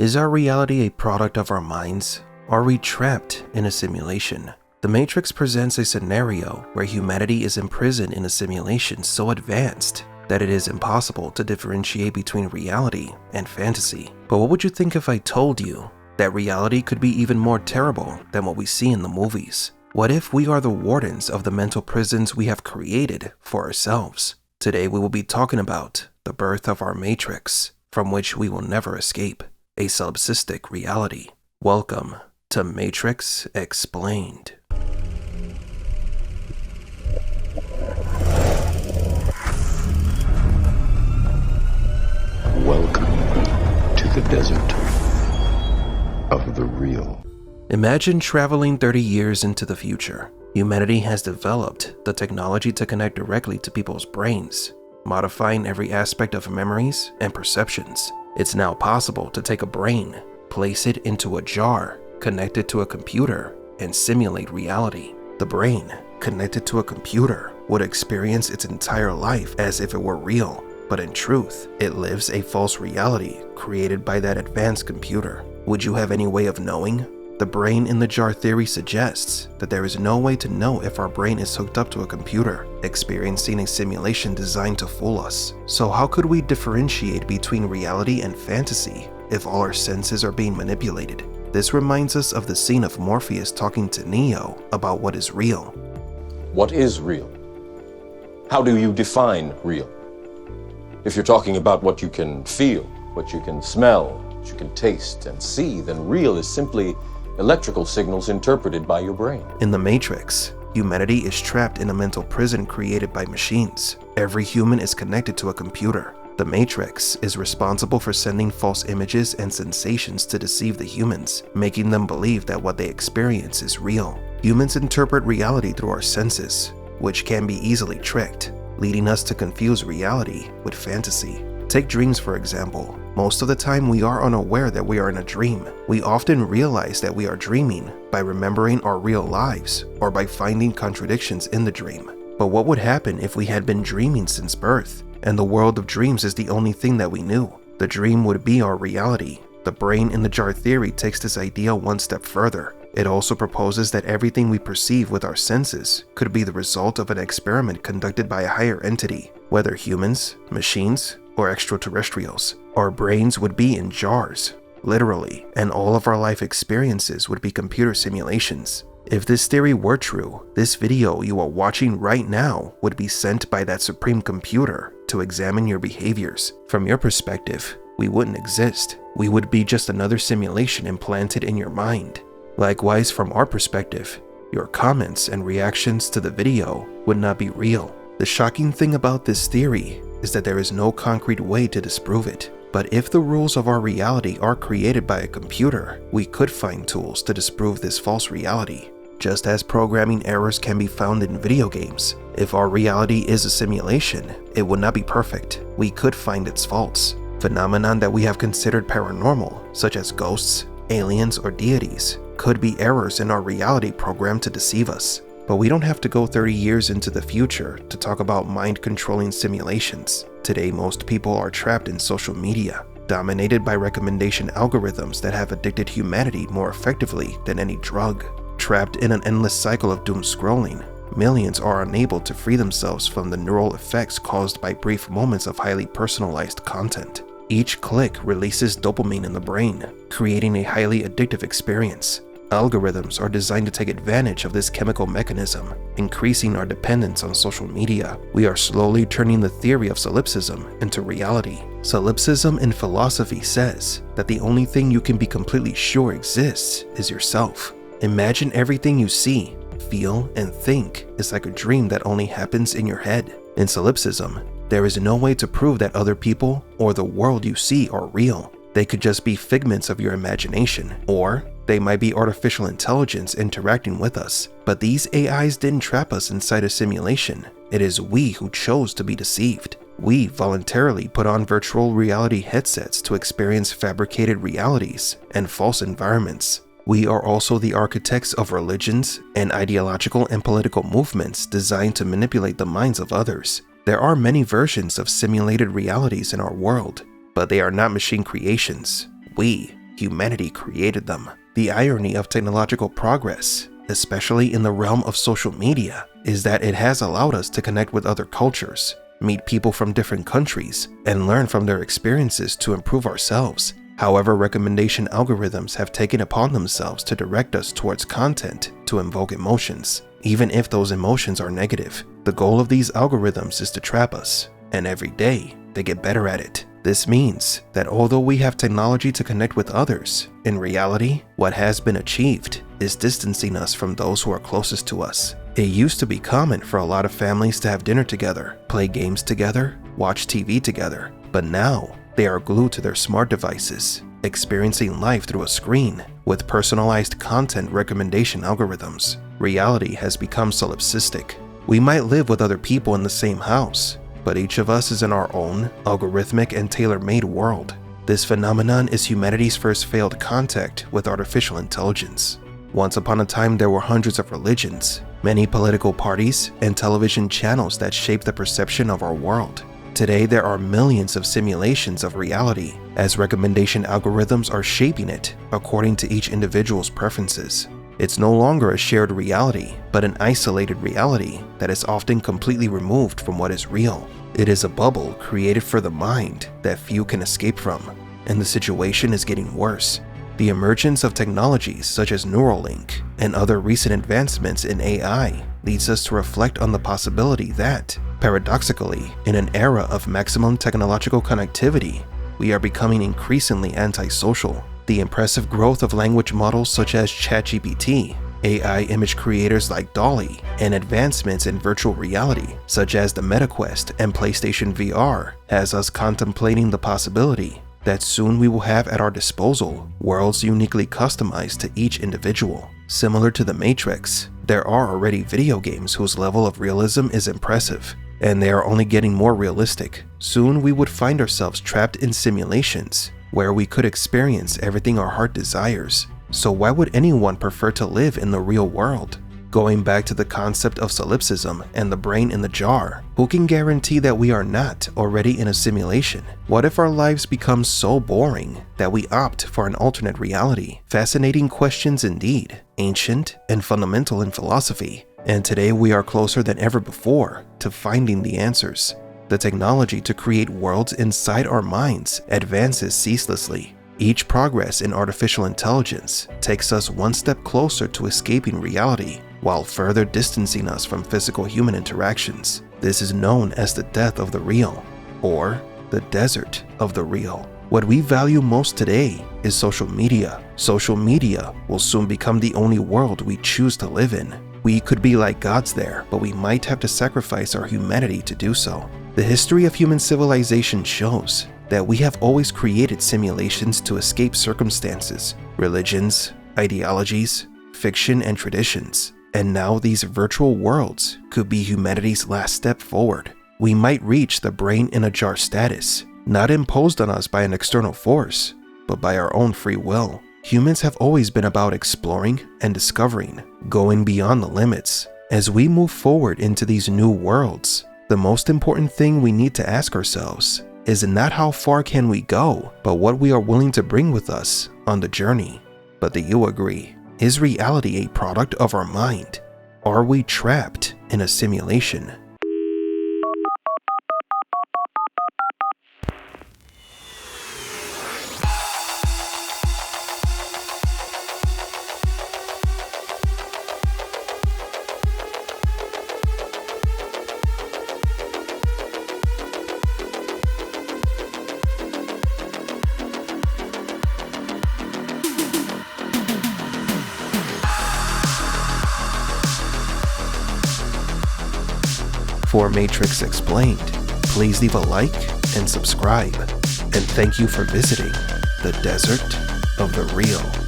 Is our reality a product of our minds? Are we trapped in a simulation? The Matrix presents a scenario where humanity is imprisoned in a simulation so advanced that it is impossible to differentiate between reality and fantasy. But what would you think if I told you that reality could be even more terrible than what we see in the movies? What if we are the wardens of the mental prisons we have created for ourselves? Today we will be talking about the birth of our Matrix, from which we will never escape, a solipsistic reality. Welcome to Matrix Explained. Welcome to the desert of the real. Imagine traveling 30 years into the future. Humanity has developed the technology to connect directly to people's brains, modifying every aspect of memories and perceptions. It's now possible to take a brain, place it into a jar, connect it to a computer, and simulate reality. The brain, connected to a computer, would experience its entire life as if it were real, but in truth, it lives a false reality created by that advanced computer. Would you have any way of knowing? The brain in the jar theory suggests that there is no way to know if our brain is hooked up to a computer, experiencing a simulation designed to fool us. So how could we differentiate between reality and fantasy if all our senses are being manipulated? This reminds us of the scene of Morpheus talking to Neo about what is real. What is real? How do you define real? If you're talking about what you can feel, what you can smell, what you can taste and see, then real is simply electrical signals interpreted by your brain. In the Matrix, humanity is trapped in a mental prison created by machines. Every human is connected to a computer. The Matrix is responsible for sending false images and sensations to deceive the humans, making them believe that what they experience is real. Humans interpret reality through our senses, which can be easily tricked, leading us to confuse reality with fantasy. Take dreams for example. Most of the time we are unaware that we are in a dream. We often realize that we are dreaming by remembering our real lives or by finding contradictions in the dream. But what would happen if we had been dreaming since birth, and the world of dreams is the only thing that we knew? The dream would be our reality. The brain in the jar theory takes this idea one step further. It also proposes that everything we perceive with our senses could be the result of an experiment conducted by a higher entity, whether humans, machines, or extraterrestrials. Our brains would be in jars, literally, and all of our life experiences would be computer simulations. If this theory were true, this video you are watching right now would be sent by that supreme computer to examine your behaviors. From your perspective, we wouldn't exist. We would be just another simulation implanted in your mind. Likewise, from our perspective, your comments and reactions to the video would not be real. The shocking thing about this theory is that there is no concrete way to disprove it. But if the rules of our reality are created by a computer, we could find tools to disprove this false reality. Just as programming errors can be found in video games, if our reality is a simulation, it would not be perfect. We could find its faults. Phenomenon that we have considered paranormal, such as ghosts, aliens, or deities, could be errors in our reality programmed to deceive us. But we don't have to go 30 years into the future to talk about mind-controlling simulations. Today, most people are trapped in social media, dominated by recommendation algorithms that have addicted humanity more effectively than any drug. Trapped in an endless cycle of doom scrolling, millions are unable to free themselves from the neural effects caused by brief moments of highly personalized content. Each click releases dopamine in the brain, creating a highly addictive experience. Algorithms are designed to take advantage of this chemical mechanism, increasing our dependence on social media. We are slowly turning the theory of solipsism into reality. Solipsism in philosophy says that the only thing you can be completely sure exists is yourself. Imagine everything you see, feel, and think is like a dream that only happens in your head. In solipsism, there is no way to prove that other people or the world you see are real. They could just be figments of your imagination, or they might be artificial intelligence interacting with us. But these AIs didn't trap us inside a simulation. It is we who chose to be deceived. We voluntarily put on virtual reality headsets to experience fabricated realities and false environments. We are also the architects of religions and ideological and political movements designed to manipulate the minds of others. There are many versions of simulated realities in our world, but they are not machine creations. We, humanity created them. The irony of technological progress, especially in the realm of social media, is that it has allowed us to connect with other cultures, meet people from different countries, and learn from their experiences to improve ourselves. However, recommendation algorithms have taken upon themselves to direct us towards content to invoke emotions, even if those emotions are negative. The goal of these algorithms is to trap us, and every day they get better at it. This means that although we have technology to connect with others, in reality, what has been achieved is distancing us from those who are closest to us. It used to be common for a lot of families to have dinner together, play games together, watch TV together, but now they are glued to their smart devices, experiencing life through a screen with personalized content recommendation algorithms. Reality has become solipsistic. We might live with other people in the same house, but each of us is in our own algorithmic and tailor-made world. This phenomenon is humanity's first failed contact with artificial intelligence. Once upon a time, there were hundreds of religions, many political parties, and television channels that shaped the perception of our world. Today, there are millions of simulations of reality, as recommendation algorithms are shaping it according to each individual's preferences. It's no longer a shared reality, but an isolated reality that is often completely removed from what is real. It is a bubble created for the mind that few can escape from, and the situation is getting worse. The emergence of technologies such as Neuralink and other recent advancements in AI leads us to reflect on the possibility that, paradoxically, in an era of maximum technological connectivity, we are becoming increasingly antisocial. The impressive growth of language models such as ChatGPT, AI image creators like DALL-E, and advancements in virtual reality such as the MetaQuest and PlayStation VR has us contemplating the possibility that soon we will have at our disposal worlds uniquely customized to each individual. Similar to The Matrix, there are already video games whose level of realism is impressive, and they are only getting more realistic. Soon we would find ourselves trapped in simulations where we could experience everything our heart desires. So why would anyone prefer to live in the real world? Going back to the concept of solipsism and the brain in the jar, who can guarantee that we are not already in a simulation? What if our lives become so boring that we opt for an alternate reality? Fascinating questions indeed, ancient and fundamental in philosophy, and today we are closer than ever before to finding the answers. The technology to create worlds inside our minds advances ceaselessly. Each progress in artificial intelligence takes us one step closer to escaping reality, while further distancing us from physical human interactions. This is known as the death of the real, or the desert of the real. What we value most today is social media. Social media will soon become the only world we choose to live in. We could be like gods there, but we might have to sacrifice our humanity to do so. The history of human civilization shows that we have always created simulations to escape circumstances, religions, ideologies, fiction, and traditions. And now these virtual worlds could be humanity's last step forward. We might reach the brain in a jar status, not imposed on us by an external force, but by our own free will. Humans have always been about exploring and discovering, going beyond the limits. As we move forward into these new worlds, the most important thing we need to ask ourselves is not how far can we go, but what we are willing to bring with us on the journey. But do you agree? Is reality a product of our mind? Are we trapped in a simulation? For Matrix Explained, please leave a like and subscribe. And thank you for visiting the Desert of the Real.